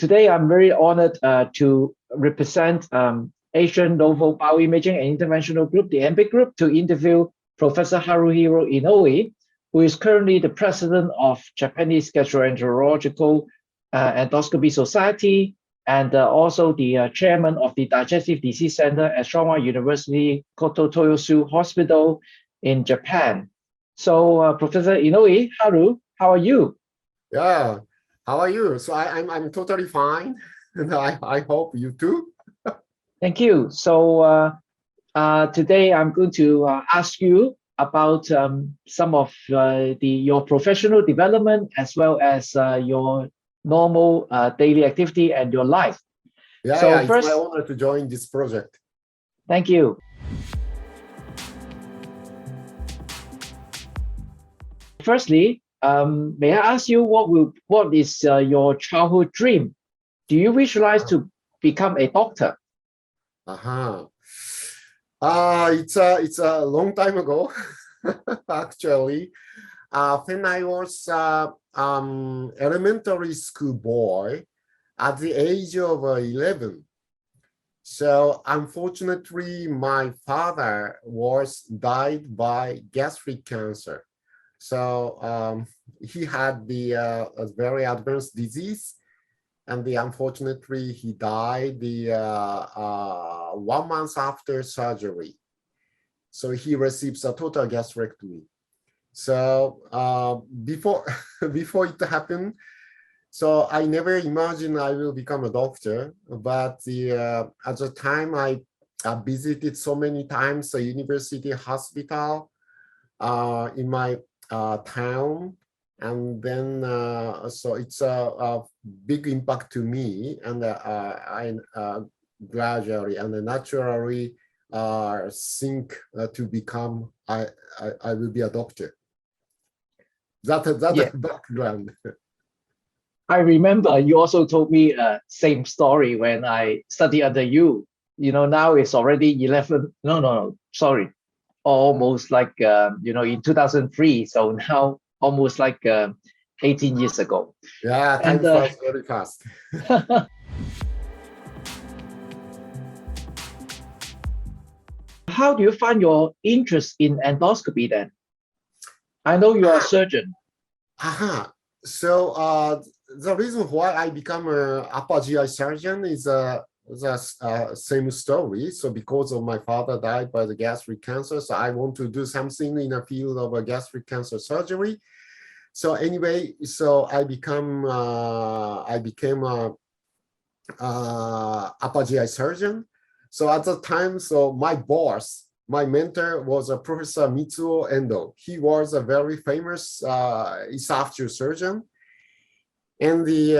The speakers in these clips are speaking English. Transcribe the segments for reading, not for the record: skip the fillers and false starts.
Today I'm very honored to represent Asian Novel Bioimaging and Interventional Group, the ANBIIG group, to interview Professor Haruhiro Inoue, who is currently the president of Japanese Gastroenterological Endoscopy Society and also the chairman of the Digestive Disease Center at Showa University Koto Toyosu Hospital in Japan. So, Professor Inoue, Haru, how are you? Yeah, how are you? So I'm totally fine, and I hope you too. Thank you. So today I'm going to ask you about some of your professional development as well as your normal daily activity and your life. Yeah, it's my honor to join this project. Thank you. Firstly, may I ask you what is your childhood dream? Do you visualize to become a doctor? It's a long time ago, actually. When I was elementary school boy, at the age of 11. So unfortunately, my father died by gastric cancer. So he had a very advanced disease, and unfortunately he died 1 month after surgery. So he receives a total gastrectomy. So before it happened, so I never imagined I will become a doctor. But at the time I visited so many times the university hospital in my town, and then so it's a big impact to me, and I gradually and naturally think to become I will be a doctor. That's a background. I remember you also told me same story when I studied under you. You know, now it's already 11. No, sorry. Almost like, in 2003. So now almost like 18 years ago. Yeah, time flies very fast. How do you find your interest in endoscopy then? I know you are a surgeon. So the reason why I become an upper GI surgeon is the same story. So because of my father died by the gastric cancer, so I want to do something in the field of gastric cancer surgery. So anyway, so I became a upper GI surgeon. So at the time, so my boss, my mentor was a Professor Mitsuo Endo. He was a very famous esophageal surgeon, and he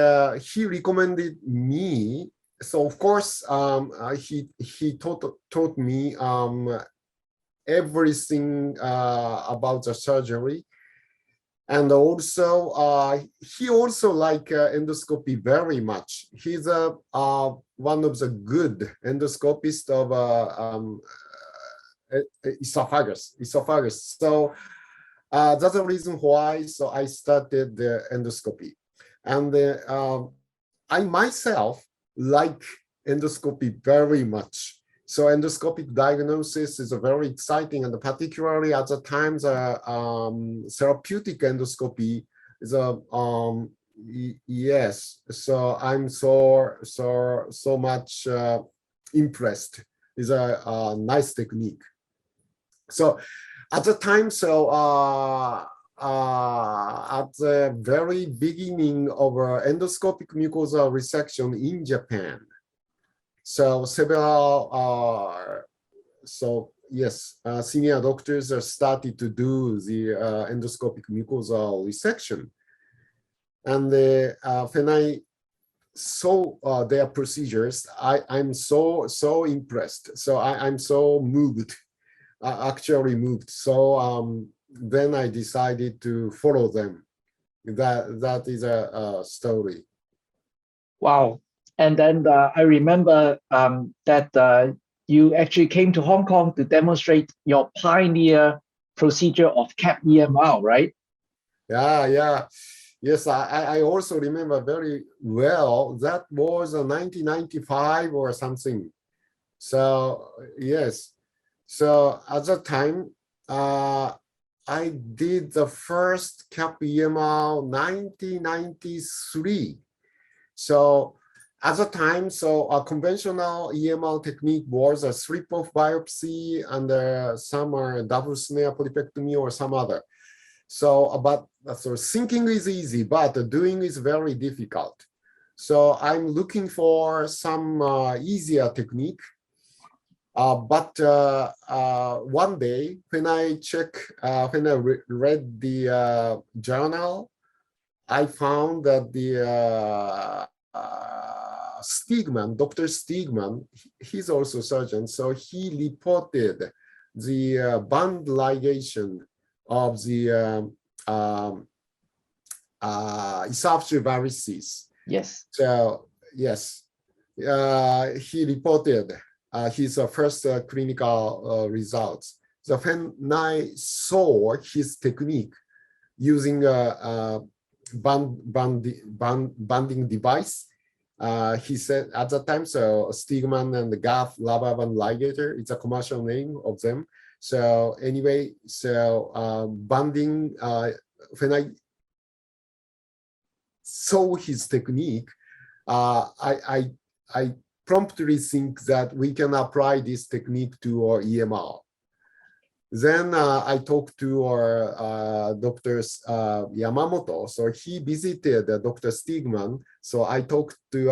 recommended me. So of course, he taught me everything about the surgery, and also he also liked endoscopy very much. He's one of the good endoscopists of esophagus. So that's the reason why. So I started the endoscopy, and I myself like endoscopy very much. So endoscopic diagnosis is very exciting, and particularly at the time, therapeutic endoscopy is yes. So I'm so much impressed. It's a nice technique. So at the time, so at the very beginning of endoscopic mucosal resection in Japan, so several senior doctors started to do the endoscopic mucosal resection, and when I saw their procedures, I'm so impressed. So I'm so moved, actually moved. So then I decided to follow them. That is a story. Wow. And then I remember that you actually came to Hong Kong to demonstrate your pioneer procedure of cap-EMR, right? Yeah. Yes, I also remember very well. That was 1995 or something. So yes, so at that time, I did the first cap-EMR 1993. So at the time, so a conventional EMR technique was a strip-off biopsy and some double snare polypectomy or some other. So, so thinking is easy, but doing is very difficult. So I'm looking for some easier technique. But one day when I read the journal, I found that the Stigman, Dr. Stigman, he's also a surgeon, so he reported the band ligation of the esophageal varices. Yes. So yes, he reported his first clinical results. So when I saw his technique using a banding device, he said at that time, so Stigman and the GAF lava band ligator, it's a commercial name of them. So anyway, so banding, when I saw his technique, I promptly think that we can apply this technique to our EMR. Then I talked to our Dr. Yamamoto. So he visited Dr. Stigman. So I talked to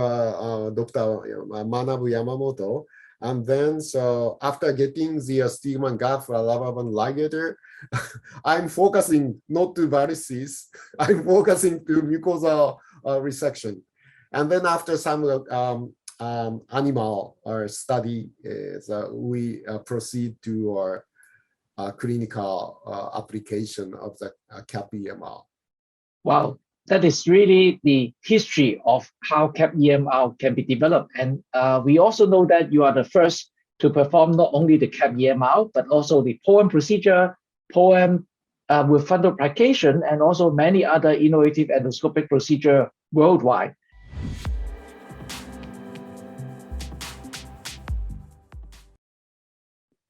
Dr. Manabu Yamamoto. And then, so after getting the Stigman GAF lava band ligator, I'm focusing not to varices, I'm focusing to mucosal resection. And then after some animal study, we proceed to our clinical application of the cap-EMR. Wow, that is really the history of how cap-EMR can be developed. And we also know that you are the first to perform not only the cap-EMR, but also the POEM procedure, POEM with fundoplication, and also many other innovative endoscopic procedure worldwide.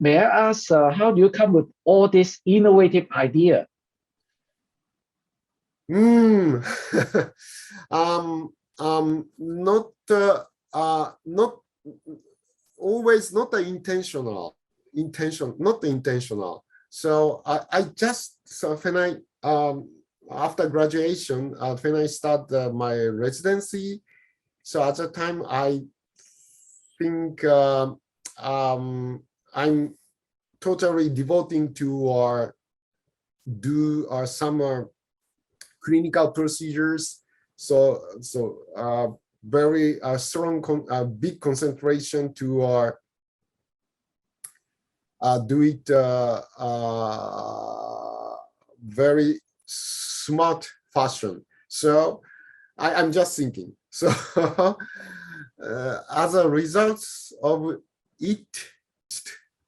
May I ask, how do you come with all this innovative idea? Not always not intentional. Not intentional. So I just, so when I after graduation, when I start my residency, so at that time I think I'm totally devoting to or do some clinical procedures. So very strong, big concentration to do it very smart fashion. So I'm just thinking. So as a result of it,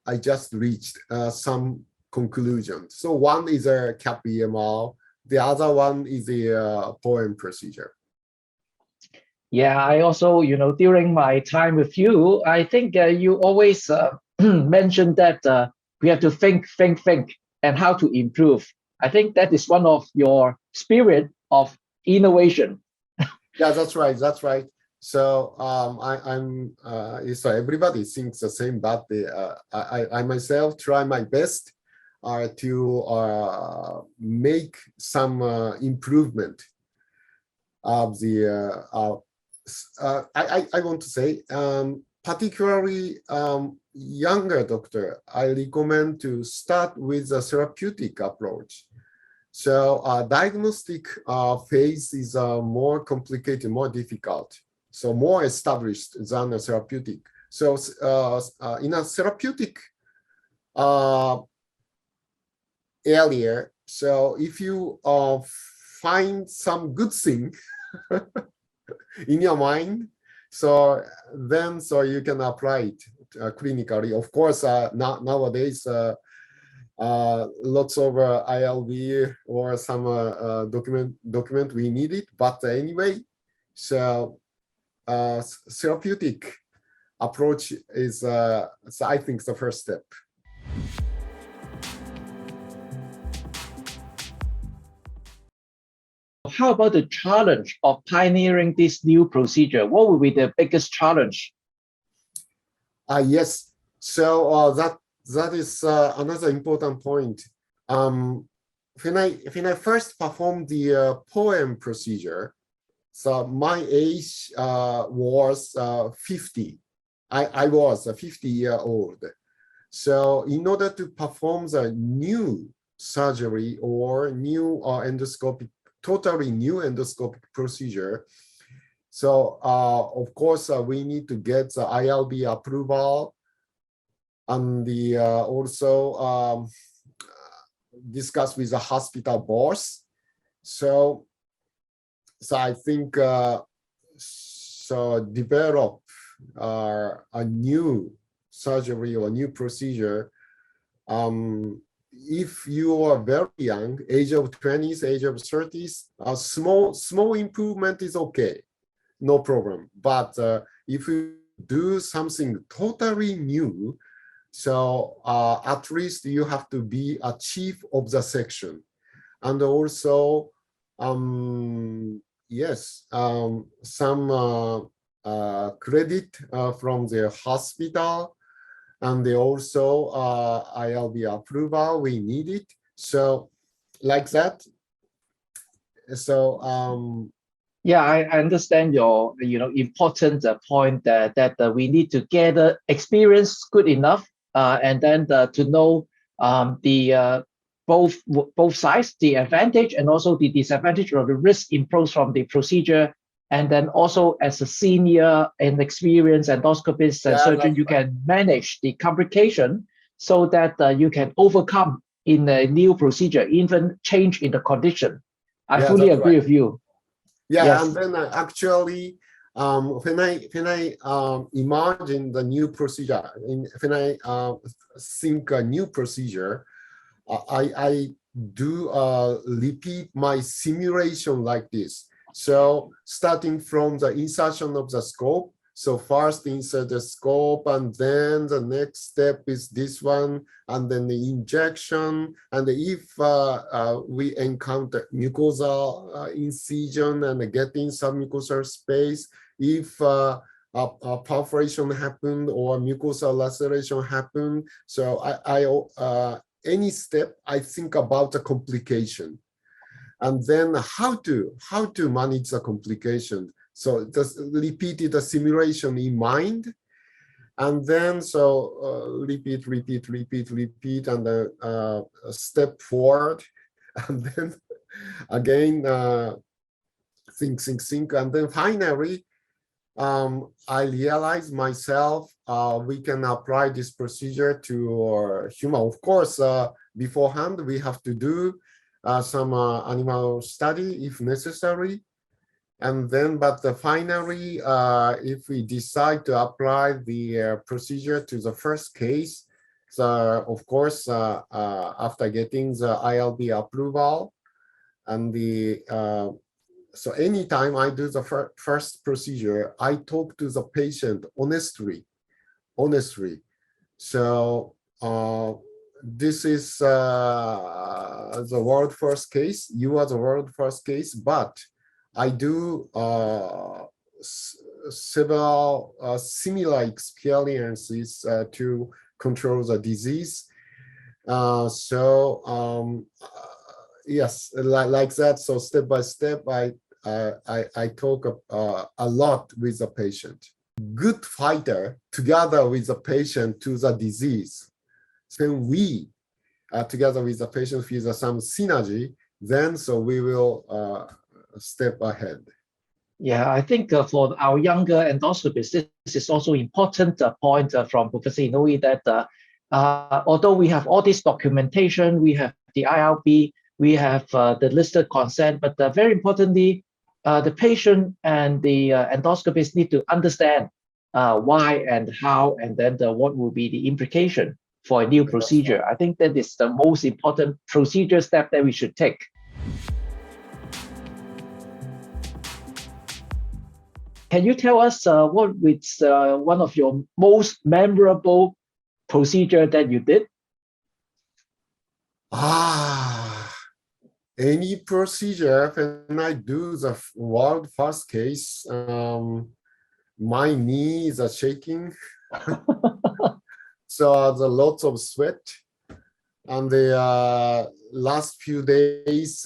I just reached some conclusions. So one is a cap-EMR. The other one is a POEM procedure. Yeah, I also, during my time with you, I think you always mentioned that we have to think, and how to improve. I think that is one of your spirit of innovation. Yeah, that's right. That's right. So so everybody thinks the same, but I myself try my best to make some improvement of the I want to say particularly younger doctor, I recommend to start with a therapeutic approach. So diagnostic phase is more complicated, more difficult, so more established than a therapeutic. So in a therapeutic area, so if you find some good thing in your mind, so you can apply it clinically. Of course, nowadays lots of ILB or some document we needed. But anyway, so therapeutic approach is, so I think, the first step. How about the challenge of pioneering this new procedure? What will be the biggest challenge? Yes, so that is another important point. When I first performed the POEM procedure, so my age was 50. I was a 50-year-old. So in order to perform the new surgery or new endoscopic, totally new endoscopic procedure, so of course we need to get the ILB approval, and the also discuss with the hospital boss. So I think so develop a new surgery or new procedure. If you are very young, age of 20s, age of 30s, a small improvement is okay, no problem. But if you do something totally new, so at least you have to be a chief of the section. And also, yes, some credit from the hospital, and they also ILB approval we needed. So like that. So yeah, I understand your important point that we need to gather experience good enough, and then to know the both sides, the advantage and also the disadvantage or the risk imposed from the procedure. And then also as a senior and experienced endoscopist and yeah, surgeon, you can manage the complication so that you can overcome in a new procedure, even change in the condition. I yeah, fully that's agree right. with you. Yeah, Yes. and then actually, when I imagine the new procedure, when I think a new procedure, I do repeat my simulation like this. So starting from the insertion of the scope. So first insert the scope, and then the next step is this one, and then the injection. And if we encounter mucosal incision and getting submucosal space, if a perforation happened or mucosal laceration happened, so any step, I think about the complication, and then how to manage the complication. So just repeated the simulation in mind, and then so repeat, and then step forward, and then again think, and then finally I realized myself we can apply this procedure to human. Of course, beforehand we have to do some animal study if necessary, and then but finally, if we decide to apply the procedure to the first case, so of course after getting the ILB approval and the so anytime I do the first procedure, I talk to the patient honestly. So this is the world first case. You are the world first case, but I do several similar experiences to control the disease. Yes, like that. So step by step, I talk a lot with the patient. Good fighter together with the patient to the disease. So we together with the patient feel some synergy, then so we will step ahead. Yeah, I think for our younger endoscopists, this is also important point from Professor Inoue that although we have all this documentation, we have the ILB, we have the listed consent, but very importantly, the patient and the endoscopist need to understand why and how, and then what will be the implication. for a new procedure. I think that is the most important procedure step that we should take. Can you tell us what was one of your most memorable procedure that you did? Any procedure, when I do the world first case, my knees are shaking. So there's lots of sweat. And the last few days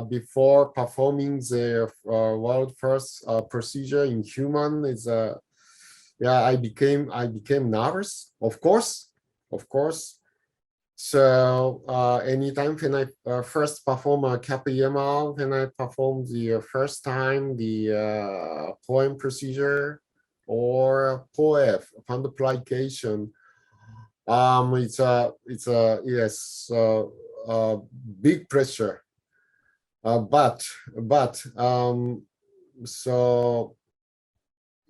before performing the world first procedure in human is I became nervous, of course. So anytime when I first perform a cap-EMR, when I perform the first time the POEM procedure or POF, fund application, it's big pressure. So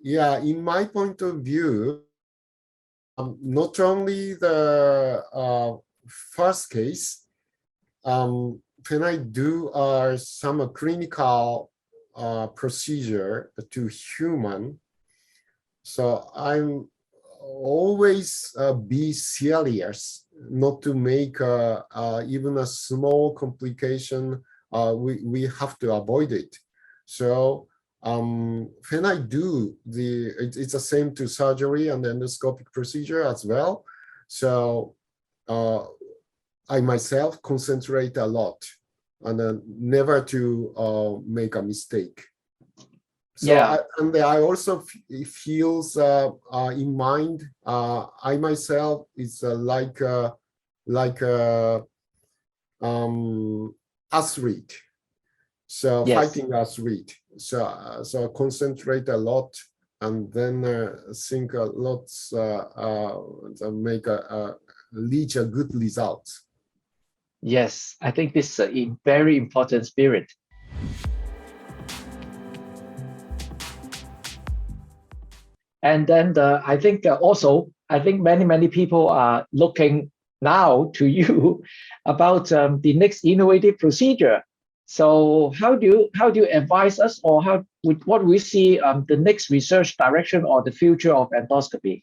yeah, in my point of view, not only the first case, when I do some clinical procedure to human, so I'm always be serious not to make even a small complication. We have to avoid it. So when I do it's the same to surgery and endoscopic procedure as well. So I myself concentrate a lot and never to make a mistake. So Yeah. I also feels in mind. I myself is like athlete, so Yes. fighting athlete. So concentrate a lot and then think a lot, make reach a good result. Yes, I think this is a very important spirit. And then I think many people are looking now to you about the next innovative procedure. So how do you advise us, or what we see the next research direction or the future of endoscopy?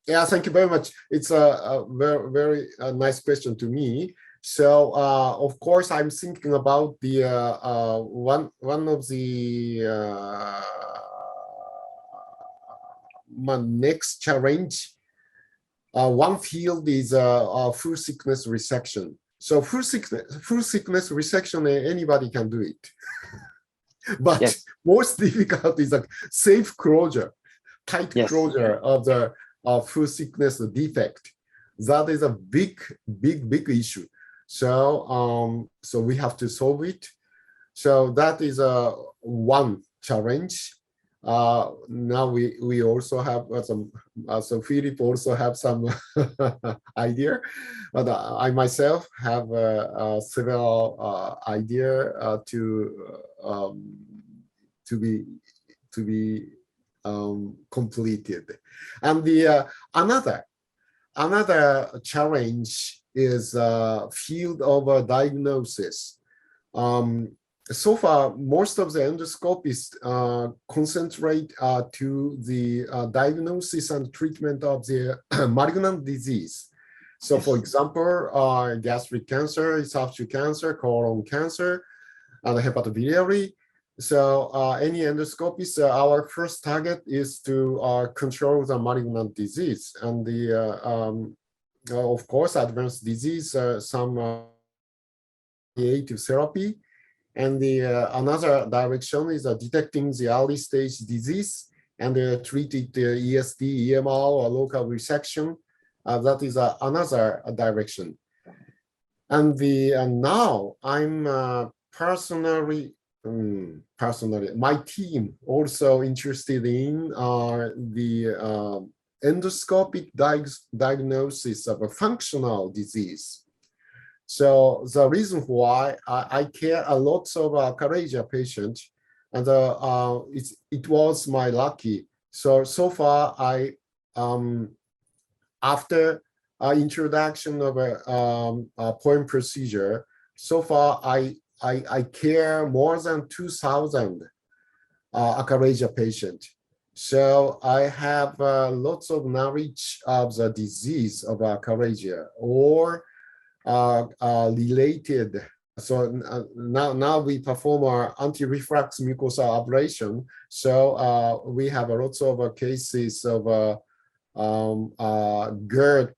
Yeah, thank you very much. It's a very nice question to me. So of course, I'm thinking about the one of the my next challenge. One field is full thickness resection. So full thickness resection, anybody can do it. But yes. most difficult is a safe closure, tight closure of the full thickness defect. That is a big issue. So so we have to solve it. So that is one challenge. Now we also have some. So Philip also have some idea, but I myself have several idea to be completed. And the another challenge is field of diagnosis. So far, most of the endoscopists concentrate to the diagnosis and treatment of the malignant disease. So, for example, gastric cancer, esophageal cancer, colon cancer, and hepatobiliary. So, any endoscopist, our first target is to control the malignant disease, and the of course, advanced disease, some palliative therapy. And the another direction is detecting the early stage disease and treat it ESD, EMR, or local resection. That is another direction. And the now I'm personally, my team also interested in the endoscopic diagnosis of a functional disease. So the reason why I care a lot of Karasia patient, and it was my lucky. So far I after introduction of a point procedure. So far, I care more than 2,000 achalasia patients. So I have lots of knowledge of the disease of achalasia or related. So now we perform our anti-reflux mucosal ablation. So we have lots of cases of GERD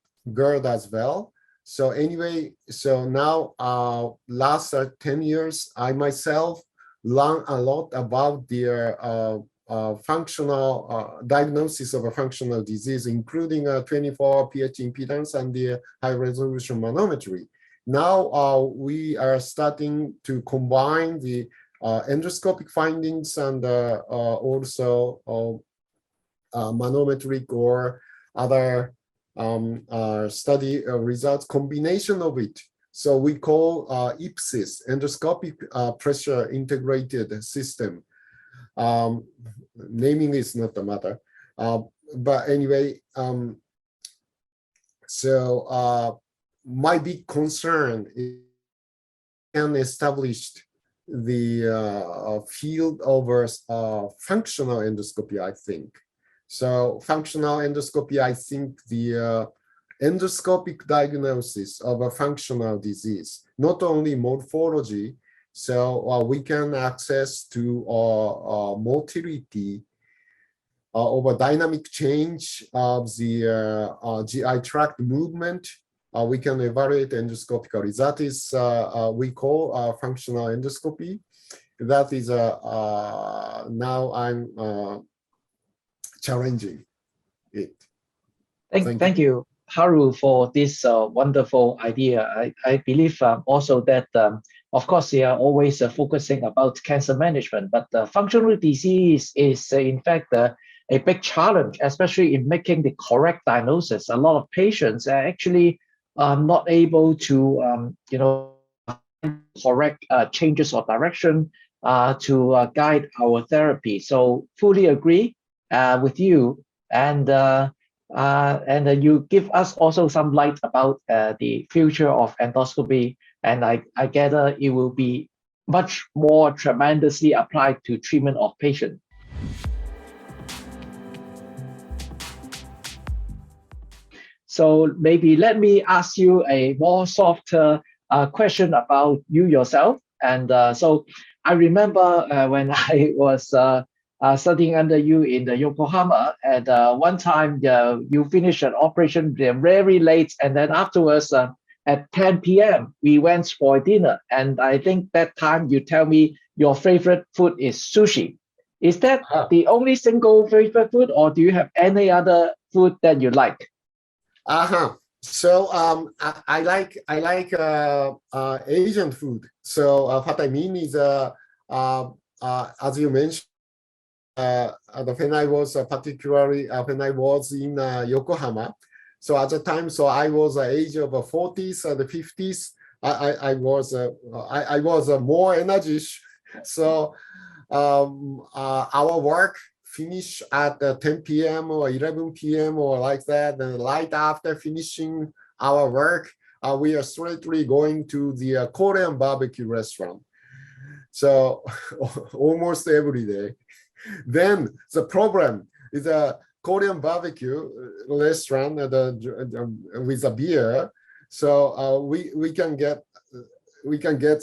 as well. So anyway, so now last 10 years, I myself learned a lot about the functional diagnosis of a functional disease, including 24 pH impedance and the high resolution manometry. Now we are starting to combine the endoscopic findings and also manometric or other study results, combination of it. So we call IPSIS, endoscopic pressure integrated system. Naming is not the matter. But anyway, my big concern is can establish the field over functional endoscopy, I think. So functional endoscopy, I think the endoscopic diagnosis of a functional disease, not only morphology, so we can access to motility over dynamic change of the GI tract movement. We can evaluate endoscopically. That is we call functional endoscopy. That is now I'm challenging it. Thank you, Haru, for this wonderful idea. I believe also that, of course, they are always focusing about cancer management, but functional disease is, in fact, a big challenge, especially in making the correct diagnosis. A lot of patients are actually not able to, correct changes of direction to guide our therapy. So fully agree with you, and you give us also some light about the future of endoscopy, and I gather it will be much more tremendously applied to treatment of patients. So maybe let me ask you a more softer question about you yourself. And so I remember when I was studying under you in the Yokohama, and one time you finished an operation very late, and then afterwards at 10 p.m. we went for dinner, and I think that time you tell me your favorite food is sushi. Is that the only single favorite food, or do you have any other food that you like? So I like Asian food. So what I mean is, as you mentioned, when I was particularly when I was in Yokohama. So at the time, so I was age of 40s and 50s. I was more energy. So our work finish at 10 p.m. or 11 p.m. or like that. And right after finishing our work, we are straightly going to the Korean barbecue restaurant. So almost every day. Then the problem is a Korean barbecue restaurant with a beer. So we can get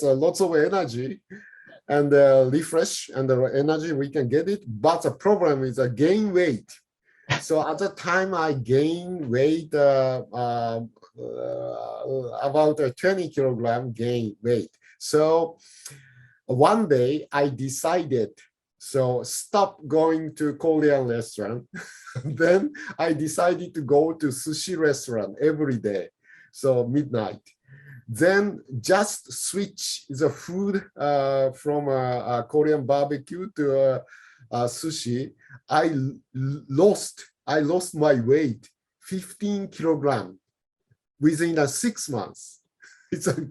lots of energy and refresh and the energy we can get it, but the problem is gain weight. So at the time I gained weight about 20 kilogram gain weight. So one day I decided, so stop going to Korean restaurant. Then I decided to go to sushi restaurant every day, so midnight. Then just switch the food from a Korean barbecue to sushi. I lost my weight 15 kilogram within 6 months. It's a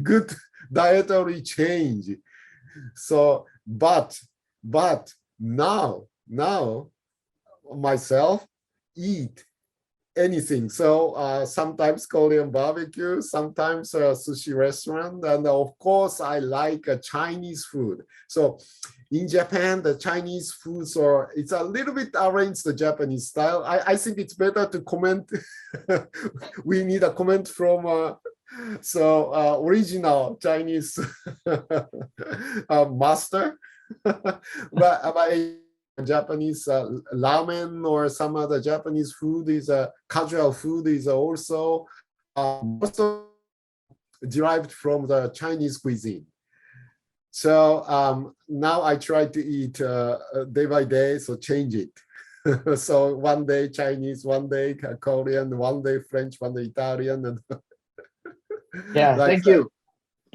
good dietary change. So, but now myself eat anything. So sometimes Korean barbecue, sometimes sushi restaurant, and of course I like Chinese food. So in Japan, the Chinese foods are, it's a little bit arranged the Japanese style. I think it's better to comment. We need a comment from original Chinese master. but Japanese ramen or some other Japanese food is casual food is also also derived from the Chinese cuisine. So now I try to eat day by day, so change it. So one day Chinese, one day Korean, one day French, one day Italian, and Yeah, like thank that. you.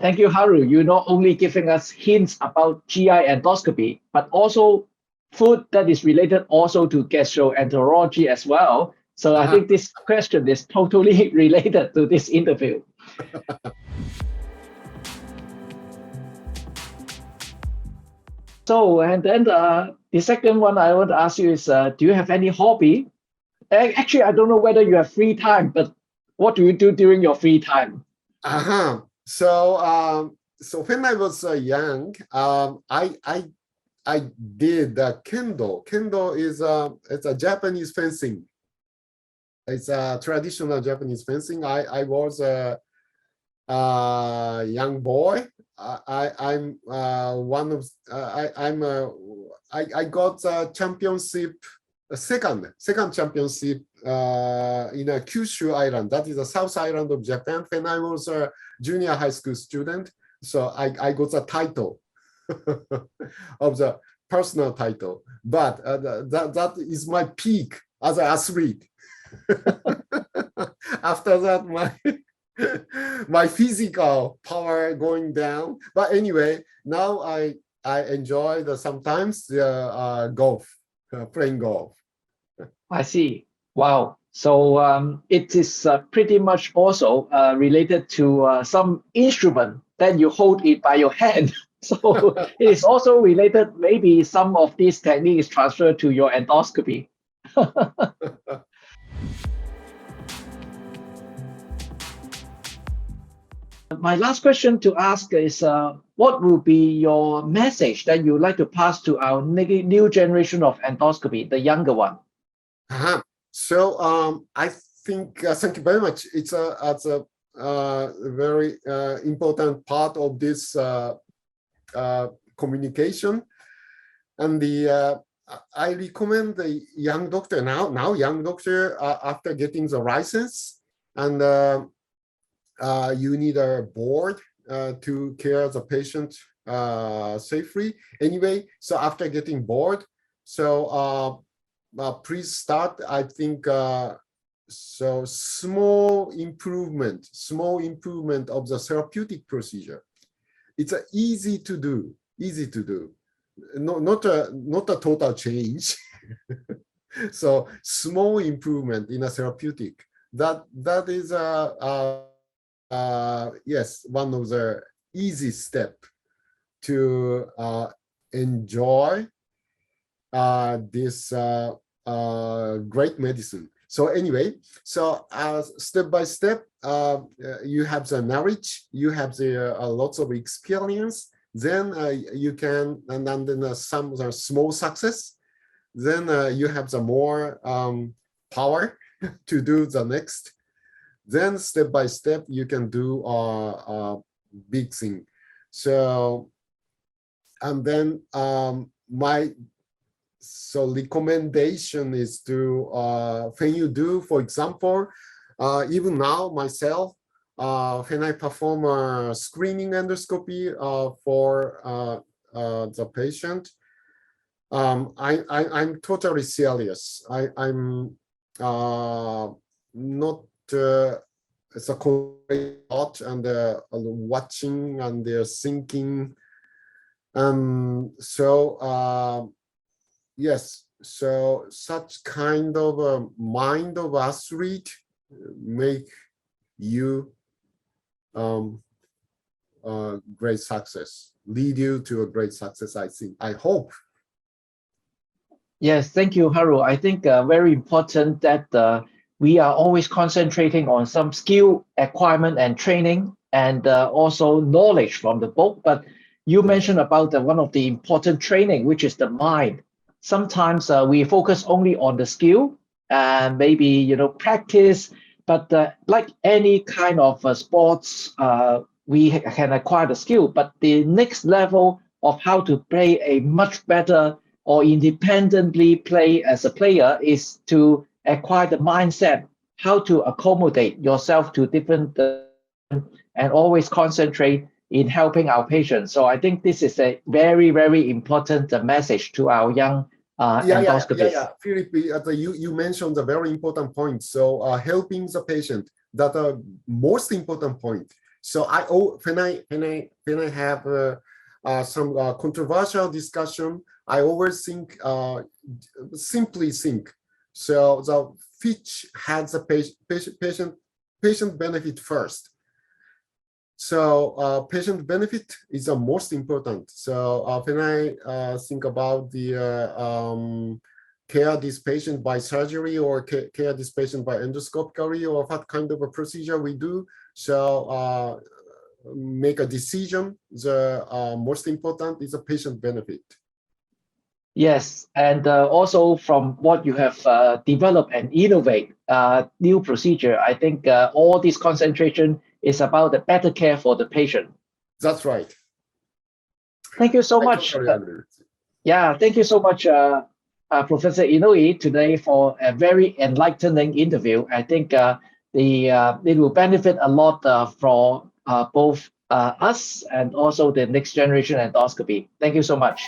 Thank you, Haru. You're not only giving us hints about GI endoscopy, but also food that is related also to gastroenterology as well. So I think this question is totally related to this interview. So, and then the second one I want to ask you is, do you have any hobby? Actually, I don't know whether you have free time, but what do you do during your free time? So when I was young, I did kendo. Kendo is it's a Japanese fencing. It's a traditional Japanese fencing. I was a young boy. I'm one of I got a championship, a second championship in a Kyushu Island. That is the South Island of Japan. When I was a junior high school student, so I got a title of the personal title. But that is my peak as an athlete. After that, my physical power going down. But anyway, now I enjoy sometimes golf, playing golf. I see. Wow. So it is pretty much also related to some instrument that you hold it by your hand. So it is also related, maybe some of these techniques transferred to your endoscopy. My last question to ask is, what will be your message that you would like to pass to our new generation of endoscopy, the younger one? So I think, thank you very much. It's a very important part of this communication. And I recommend the young doctor now young doctor after getting the license, and you need a board to care the patient safely. Anyway, so after getting board, so please start. I think so small improvement of the therapeutic procedure. It's easy to do. Not a total change. So small improvement in a therapeutic. That is yes, one of the easy step to enjoy this great medicine. So anyway, so step by step, you have the knowledge, you have the lots of experience. Then you can, and then some small success. Then you have the more power to do the next. Then step by step, you can do a big thing. So, and then my recommendation is to when you do, for example, even now myself, when I perform a screening endoscopy for the patient, I'm totally serious. I'm not it's a thought and watching and thinking. So yes, so such kind of a mind of athlete make you great success, lead you to a great success, I think, I hope. Yes, thank you, Haru. I think very important that we are always concentrating on some skill acquirement and training, and also knowledge from the book. But you mentioned about one of the important training, which is the mind. Sometimes we focus only on the skill and maybe practice, but like any kind of sports, we can acquire the skill. But the next level of how to play a much better or independently play as a player is to acquire the mindset, how to accommodate yourself to different and always concentrate in helping our patients. So I think this is a very, very important message to our young endoscopists. Philip, you mentioned a very important point. So helping the patient, that most important point. So when I have some controversial discussion, I always simply think. So the which has the patient benefit first. So patient benefit is the most important. So when I think about the care this patient by surgery or care this patient by endoscopically, or what kind of a procedure we do, so make a decision. The most important is the patient benefit. Yes, and also from what you have developed and innovate new procedure, I think all this concentration is about the better care for the patient. That's right. Thank you so much. Totally agree. Yeah, thank you so much, Professor Inoue, today for a very enlightening interview. I think it will benefit a lot for both us and also the next generation endoscopy. Thank you so much.